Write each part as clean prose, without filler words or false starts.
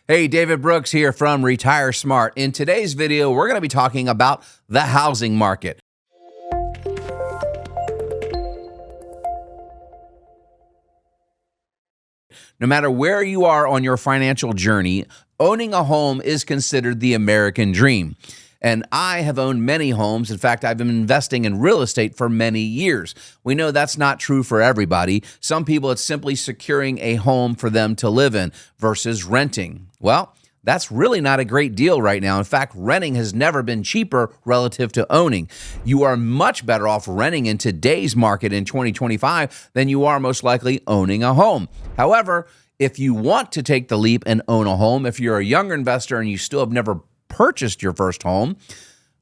Hey, David Brooks here from Retire Smart. In today's video, we're going to be talking about the housing market. No matter where you are on your financial journey, owning a home is considered the American dream. And I have owned many homes. In fact, I've been investing in real estate for many years. We know that's not true for everybody. Some people, it's simply securing a home for them to live in versus renting. Well, that's really not a great deal right now. In fact, renting has never been cheaper relative to owning. You are much better off renting in today's market in 2025 than you are most likely owning a home. However, if you want to take the leap and own a home, if you're a younger investor and you still have never purchased your first home,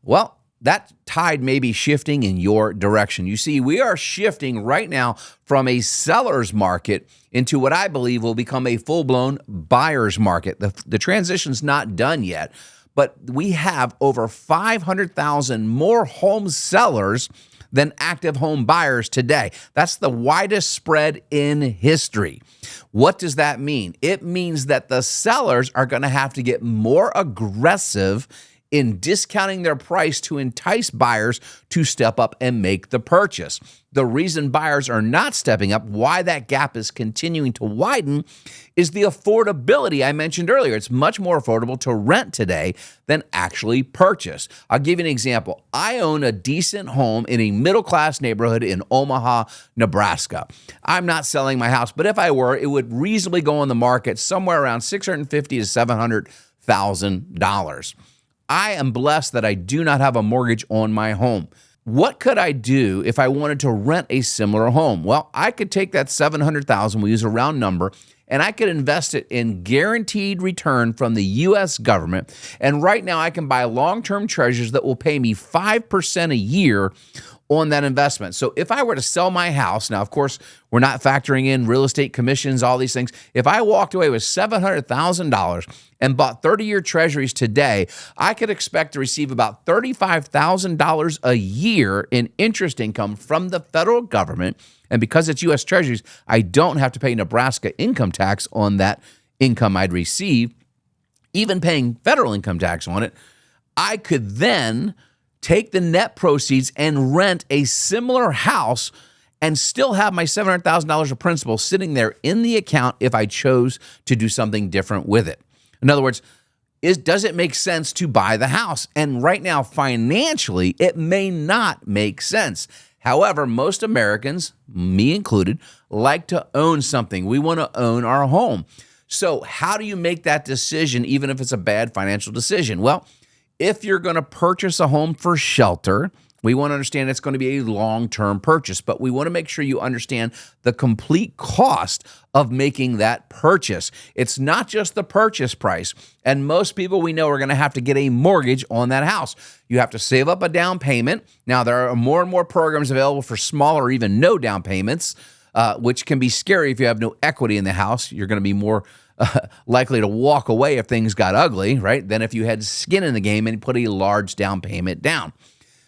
well, that tide may be shifting in your direction. You see, we are shifting right now from a seller's market into what I believe will become a full-blown buyer's market. The transition's not done yet, but we have over 500,000 more home sellers than active home buyers today. That's the widest spread in history. What does that mean? It means that the sellers are going to have to get more aggressive in discounting their price to entice buyers to step up and make the purchase. The reason buyers are not stepping up, why that gap is continuing to widen, is the affordability I mentioned earlier. It's much more affordable to rent today than actually purchase. I'll give you an example. I own a decent home in a middle-class neighborhood in Omaha, Nebraska. I'm not selling my house, but if I were, it would reasonably go on the market somewhere around $650,000 to $700,000. I am blessed that I do not have a mortgage on my home. What could I do if I wanted to rent a similar home? Well, I could take that $700,000, we use a round number, and I could invest it in guaranteed return from the U.S. government. And right now I can buy long-term treasuries that will pay me 5% a year on that investment. So if I were to sell my house, now, of course, we're not factoring in real estate commissions, all these things. If I walked away with $700,000 and bought 30-year treasuries today, I could expect to receive about $35,000 a year in interest income from the federal government. And because it's U.S. treasuries, I don't have to pay Nebraska income tax on that income I'd receive, even paying federal income tax on it. I could then take the net proceeds and rent a similar house and still have my $700,000 of principal sitting there in the account if I chose to do something different with it. In other words, does it make sense to buy the house? And right now, financially, it may not make sense. However, most Americans, me included, like to own something. We want to own our home. So how do you make that decision, even if it's a bad financial decision? Well, if you're going to purchase a home for shelter, we want to understand it's going to be a long-term purchase, but we want to make sure you understand the complete cost of making that purchase. It's not just the purchase price, and most people we know are going to have to get a mortgage on that house. You have to save up a down payment. Now, there are more and more programs available for small or even no down payments, which can be scary if you have no equity in the house. You're going to be more likely to walk away if things got ugly, right, than if you had skin in the game and put a large down payment down.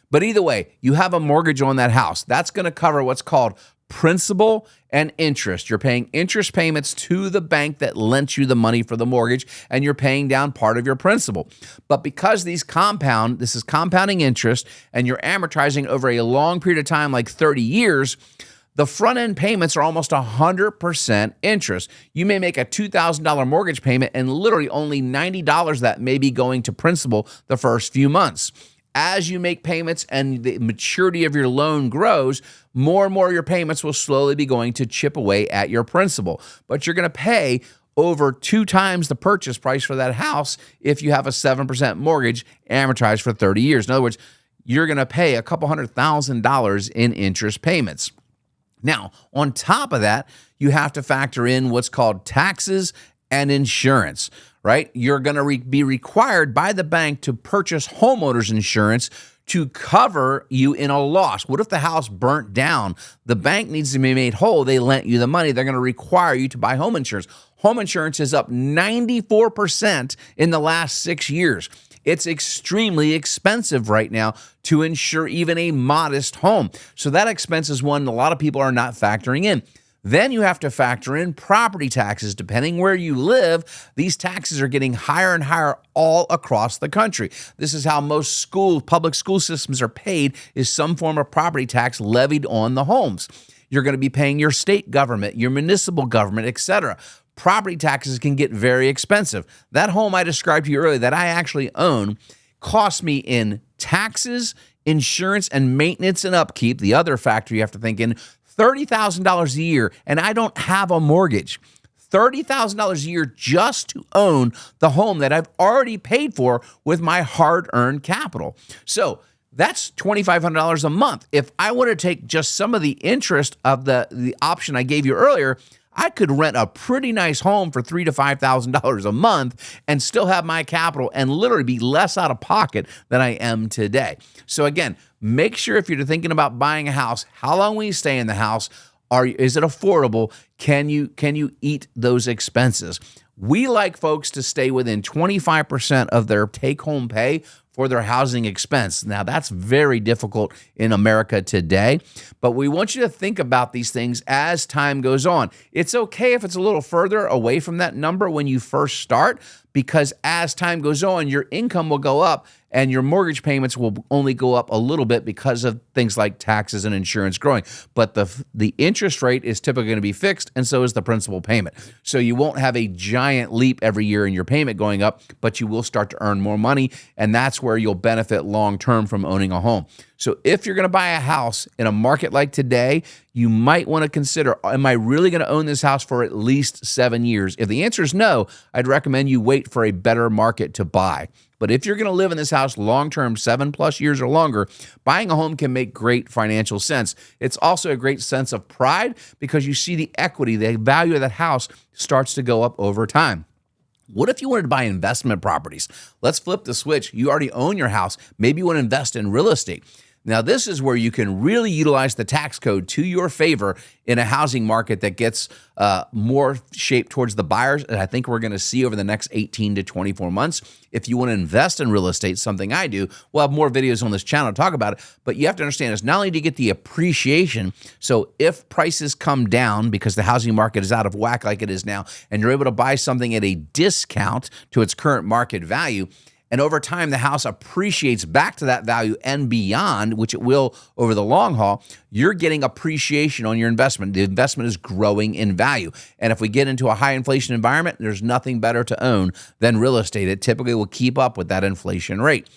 But either way, you have a mortgage on that house. That's going to cover what's called principal and interest. You're paying interest payments to the bank that lent you the money for the mortgage, and you're paying down part of your principal. But because this is compounding interest, and you're amortizing over a long period of time, like 30 years, the front-end payments are almost 100% interest. You may make a $2,000 mortgage payment, and literally only $90 that may be going to principal the first few months. As you make payments and the maturity of your loan grows, more and more of your payments will slowly be going to chip away at your principal. But you're going to pay over 2 times the purchase price for that house if you have a 7% mortgage amortized for 30 years. In other words, you're going to pay a couple $100,000 in interest payments. Now, on top of that, you have to factor in what's called taxes and insurance, right? You're going to be required by the bank to purchase homeowners insurance to cover you in a loss. What if the house burnt down? The bank needs to be made whole. They lent you the money. They're going to require you to buy home insurance. Home insurance is up 94% in the last 6 years. It's extremely expensive right now to insure even a modest home. So that expense is one a lot of people are not factoring in. Then you have to factor in property taxes. Depending where you live, these taxes are getting higher and higher all across the country. This is how most public school systems are paid, is some form of property tax levied on the homes. You're going to be paying your state government, your municipal government, etc. Property taxes can get very expensive. That home I described to you earlier that I actually own cost me in taxes, insurance, and maintenance and upkeep, the other factor you have to think in, $30,000 a year, and I don't have a mortgage. $30,000 a year just to own the home that I've already paid for with my hard-earned capital. So that's $2,500 a month. If I want to take just some of the interest of the option I gave you earlier, I could rent a pretty nice home for $3,000 to $5,000 a month and still have my capital and literally be less out of pocket than I am today. So again, make sure if you're thinking about buying a house, how long will you stay in the house? Is it affordable? Can you eat those expenses? We like folks to stay within 25% of their take-home pay for their housing expense. Now, that's very difficult in America today, but we want you to think about these things as time goes on. It's okay if it's a little further away from that number when you first start, because as time goes on, your income will go up and your mortgage payments will only go up a little bit because of things like taxes and insurance growing. But the interest rate is typically going to be fixed, and so is the principal payment. So you won't have a giant leap every year in your payment going up, but you will start to earn more money, and that's where you'll benefit long-term from owning a home. So if you're going to buy a house in a market like today, you might want to consider, am I really going to own this house for at least 7 years? If the answer is no, I'd recommend you wait for a better market to buy. But if you're going to live in this house long-term, 7+ years or longer, buying a home can make great financial sense. It's also a great sense of pride because you see the equity, the value of that house starts to go up over time. What if you wanted to buy investment properties? Let's flip the switch. You already own your house. Maybe you want to invest in real estate. Now, this is where you can really utilize the tax code to your favor in a housing market that gets more shaped towards the buyers, and I think we're going to see over the next 18 to 24 months. If you want to invest in real estate, something I do, we'll have more videos on this channel to talk about it, but you have to understand is not only do you get the appreciation, so if prices come down because the housing market is out of whack like it is now, and you're able to buy something at a discount to its current market value, and over time, the house appreciates back to that value and beyond, which it will over the long haul, you're getting appreciation on your investment. The investment is growing in value. And if we get into a high inflation environment, there's nothing better to own than real estate. It typically will keep up with that inflation rate.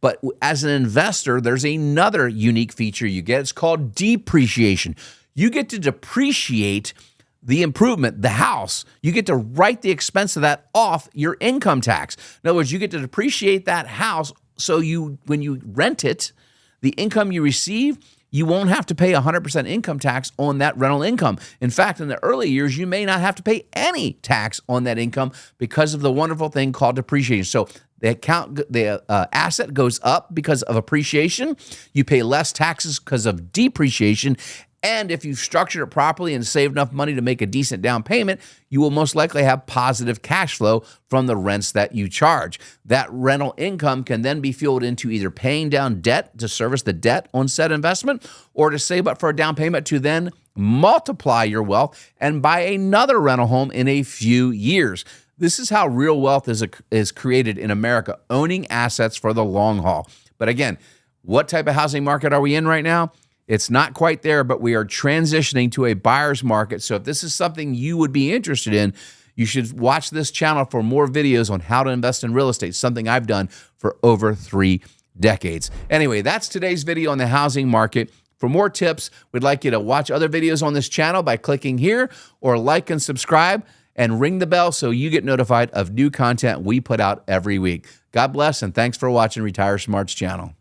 But as an investor, there's another unique feature you get. It's called depreciation. You get to depreciate the improvement, the house. You get to write the expense of that off your income tax. In other words, you get to depreciate that house so when you rent it, the income you receive, you won't have to pay 100% income tax on that rental income. In fact, in the early years, you may not have to pay any tax on that income because of the wonderful thing called depreciation. So the asset goes up because of appreciation. You pay less taxes because of depreciation. And if you've structured it properly and saved enough money to make a decent down payment, you will most likely have positive cash flow from the rents that you charge. That rental income can then be fueled into either paying down debt to service the debt on said investment or to save up for a down payment to then multiply your wealth and buy another rental home in a few years. This is how real wealth is created in America, owning assets for the long haul. But again, what type of housing market are we in right now? It's not quite there, but we are transitioning to a buyer's market. So if this is something you would be interested in, you should watch this channel for more videos on how to invest in real estate, something I've done for over 3 decades. Anyway, that's today's video on the housing market. For more tips, we'd like you to watch other videos on this channel by clicking here or like and subscribe and ring the bell so you get notified of new content we put out every week. God bless and thanks for watching Retire Smart's channel.